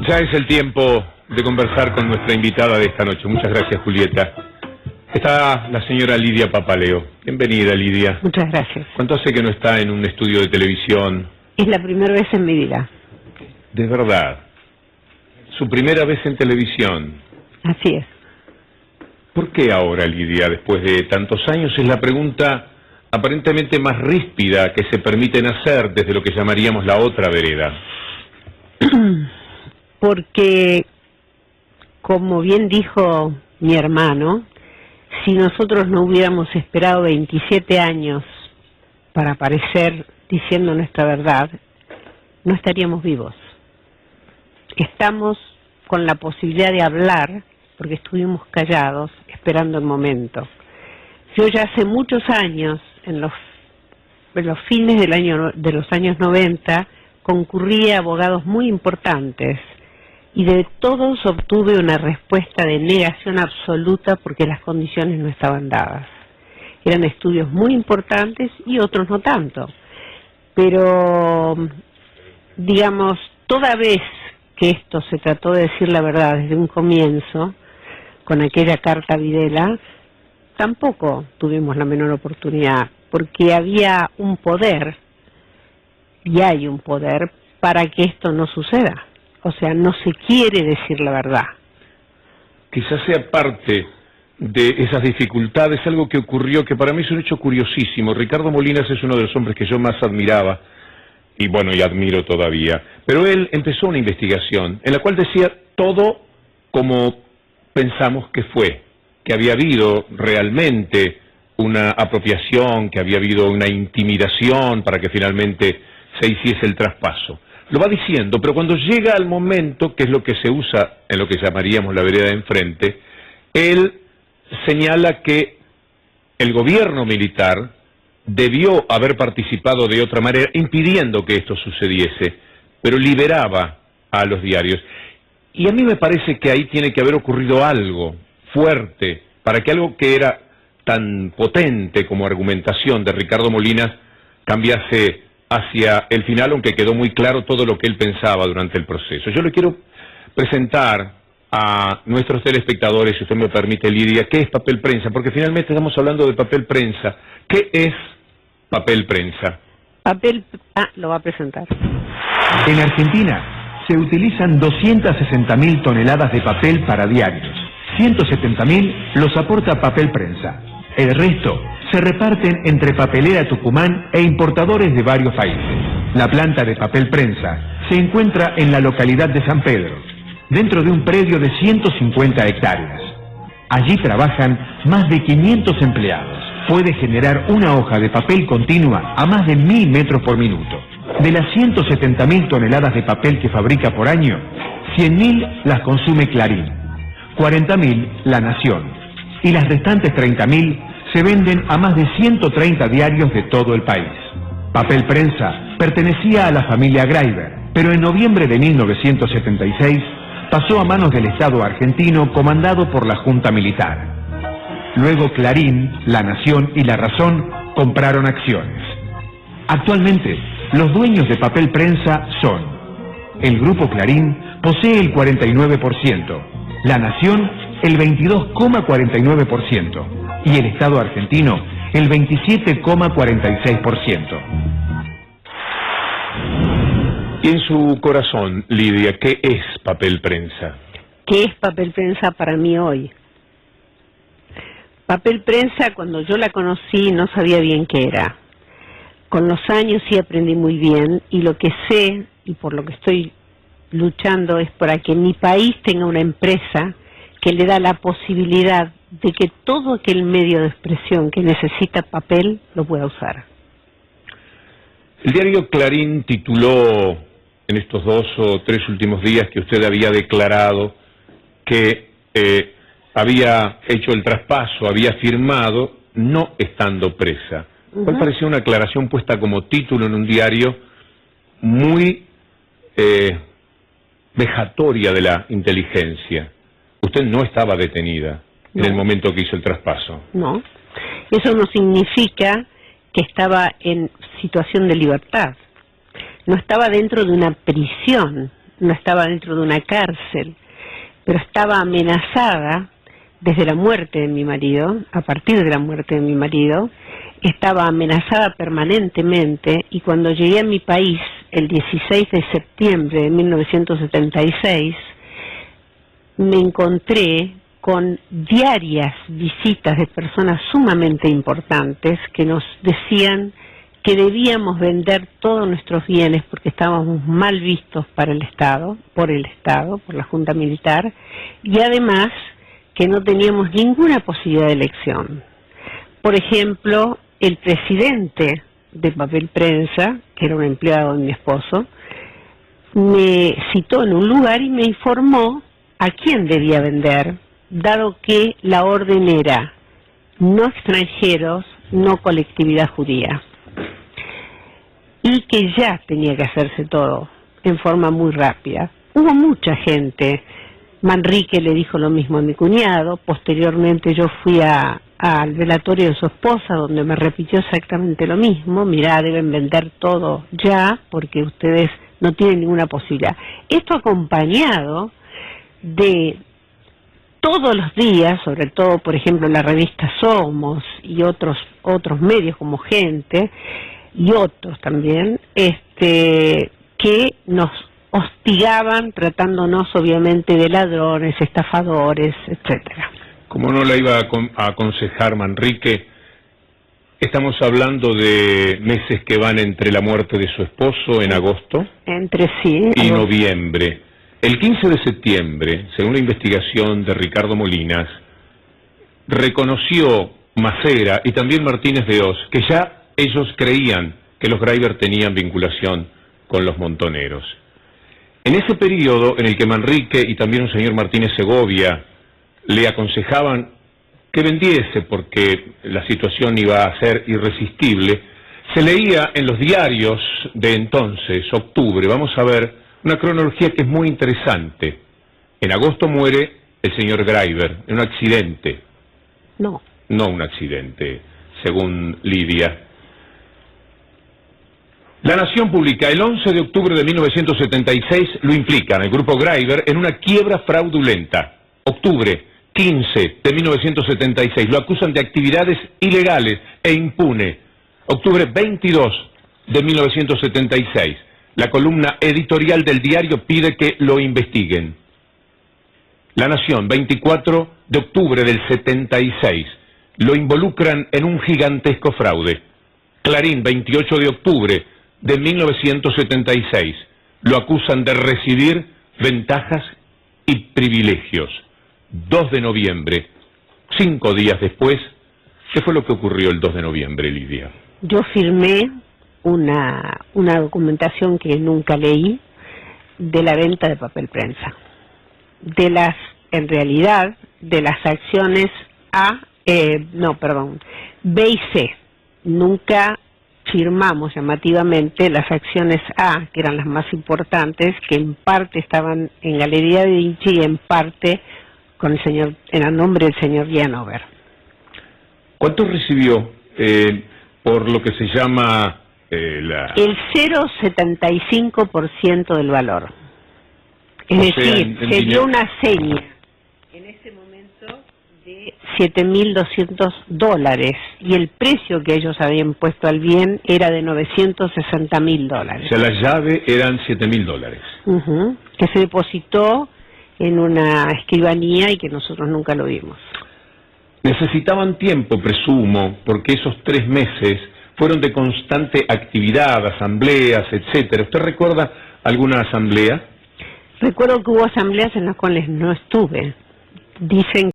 Ya es el tiempo de conversar con nuestra invitada de esta noche. Muchas gracias, Julieta. Está la señora Lidia Papaleo. Bienvenida, Lidia. Muchas gracias. ¿Cuánto hace que no está en un estudio de televisión? Es la primera vez en mi vida. De verdad. Su primera vez en televisión. Así es. ¿Por qué ahora, Lidia, después de tantos años? Es la pregunta aparentemente más ríspida que se permiten hacer desde lo que llamaríamos la otra vereda. Porque, como bien dijo mi hermano, si nosotros no hubiéramos esperado 27 años para aparecer diciendo nuestra verdad, no estaríamos vivos. Estamos con la posibilidad de hablar porque estuvimos callados esperando el momento. Yo ya hace muchos años, en los fines de los años 90, concurrí a abogados muy importantes y de todos obtuve una respuesta de negación absoluta porque las condiciones no estaban dadas. Eran estudios muy importantes y otros no tanto. Pero, digamos, toda vez que esto se trató de decir la verdad desde un comienzo, con aquella carta Videla, tampoco tuvimos la menor oportunidad, porque había un poder, y hay un poder, para que esto no suceda. O sea, no se quiere decir la verdad. Quizás sea parte de esas dificultades, algo que ocurrió, que para mí es un hecho curiosísimo. Ricardo Molinas es uno de los hombres que yo más admiraba, y bueno, y admiro todavía. Pero él empezó una investigación en la cual decía todo como pensamos que fue, que había habido realmente una apropiación, que había habido una intimidación para que finalmente se hiciese el traspaso. Lo va diciendo, pero cuando llega al momento, que es lo que se usa en lo que llamaríamos la vereda de enfrente, él señala que el gobierno militar debió haber participado de otra manera, impidiendo que esto sucediese, pero liberaba a los diarios. Y a mí me parece que ahí tiene que haber ocurrido algo fuerte, para que algo que era tan potente como argumentación de Ricardo Molinas cambiase hacia el final, aunque quedó muy claro todo lo que él pensaba durante el proceso. Yo le quiero presentar a nuestros telespectadores, si usted me permite, Lidia, qué es papel prensa, porque finalmente estamos hablando de papel prensa. ¿Qué es papel prensa? Lo va a presentar. En Argentina se utilizan 260.000 toneladas de papel para diarios. 170.000 los aporta papel prensa. El resto se reparten entre Papelera Tucumán e importadores de varios países. La planta de papel prensa se encuentra en la localidad de San Pedro, dentro de un predio de 150 hectáreas. Allí trabajan más de 500 empleados. Puede generar una hoja de papel continua a más de 1000 metros por minuto. De las 170.000 toneladas de papel que fabrica por año, 100.000 las consume Clarín, 40.000 La Nación, y las restantes 30.000 se venden a más de 130 diarios de todo el país. Papel prensa pertenecía a la familia Greiber, pero en noviembre de 1976 pasó a manos del Estado argentino comandado por la Junta Militar. Luego Clarín, La Nación y La Razón compraron acciones. Actualmente, los dueños de papel prensa son: el Grupo Clarín posee el 49%, La Nación el 22,49% y el Estado argentino el 27,46%. Y en su corazón, Lidia, ¿qué es papel prensa? ¿Qué es papel prensa para mí hoy? Papel prensa, cuando yo la conocí, no sabía bien qué era. Con los años sí aprendí muy bien, y lo que sé, y por lo que estoy luchando, es para que mi país tenga una empresa que le da la posibilidad de que todo aquel medio de expresión que necesita papel lo pueda usar. El diario Clarín tituló en estos 2 o 3 últimos días que usted había declarado que había hecho el traspaso, había firmado, no estando presa. ¿Cuál parecía una aclaración puesta como título en un diario muy vejatoria de la inteligencia? Usted no estaba detenida en el momento que hizo el traspaso. No, eso no significa que estaba en situación de libertad. No estaba dentro de una prisión, no estaba dentro de una cárcel, pero estaba amenazada desde la muerte de mi marido, a partir de la muerte de mi marido, estaba amenazada permanentemente, y cuando llegué a mi país el 16 de septiembre de 1976, me encontré con diarias visitas de personas sumamente importantes que nos decían que debíamos vender todos nuestros bienes porque estábamos mal vistos para el Estado, por la Junta Militar, y además que no teníamos ninguna posibilidad de elección. Por ejemplo, el presidente de Papel Prensa, que era un empleado de mi esposo, me citó en un lugar y me informó a quién debía vender, dado que la orden era no extranjeros, no colectividad judía, y que ya tenía que hacerse todo en forma muy rápida. Hubo mucha gente. Manrique le dijo lo mismo a mi cuñado. Posteriormente yo fui al velatorio de su esposa, donde me repitió exactamente lo mismo. Mirá, deben vender todo ya porque ustedes no tienen ninguna posibilidad. Esto acompañado de todos los días, sobre todo, por ejemplo, la revista Somos y otros medios como Gente y otros también, que nos hostigaban tratándonos obviamente de ladrones, estafadores, etcétera. Como no la iba a aconsejar Manrique, estamos hablando de meses que van entre la muerte de su esposo en agosto y noviembre. El 15 de septiembre, según la investigación de Ricardo Molinas, reconoció Macera y también Martínez de Oz que ya ellos creían que los Greiber tenían vinculación con los montoneros. En ese periodo en el que Manrique y también un señor Martínez Segovia le aconsejaban que vendiese porque la situación iba a ser irresistible, se leía en los diarios de entonces, octubre, vamos a ver, una cronología que es muy interesante. En agosto muere el señor Greiber en un accidente. No un accidente, según Lidia. La Nación publica el 11 de octubre de 1976, lo implican el grupo Greiber en una quiebra fraudulenta. Octubre 15 de 1976, lo acusan de actividades ilegales e impune. Octubre 22 de 1976, la columna editorial del diario pide que lo investiguen. La Nación, 24 de octubre del 76, lo involucran en un gigantesco fraude. Clarín, 28 de octubre de 1976, lo acusan de recibir ventajas y privilegios. 2 de noviembre, 5 días después, ¿qué fue lo que ocurrió el 2 de noviembre, Lidia? Yo firmé una documentación que nunca leí de la venta de Papel Prensa, en realidad, de las acciones B y C. Nunca firmamos llamativamente las acciones A, que eran las más importantes, que en parte estaban en Galería de Vinci y en parte en el nombre del señor Janover. ¿Cuánto recibió por lo que se llama el 0,75% del valor? Es decir, se dio una seña en ese momento de $7.200 y el precio que ellos habían puesto al bien era de $960.000. O sea, la llave eran $7.000. Que se depositó en una escribanía y que nosotros nunca lo vimos. Necesitaban tiempo, presumo, porque esos 3 meses fueron de constante actividad, asambleas, etcétera. ¿Usted recuerda alguna asamblea? Recuerdo que hubo asambleas en las cuales no estuve. Dicen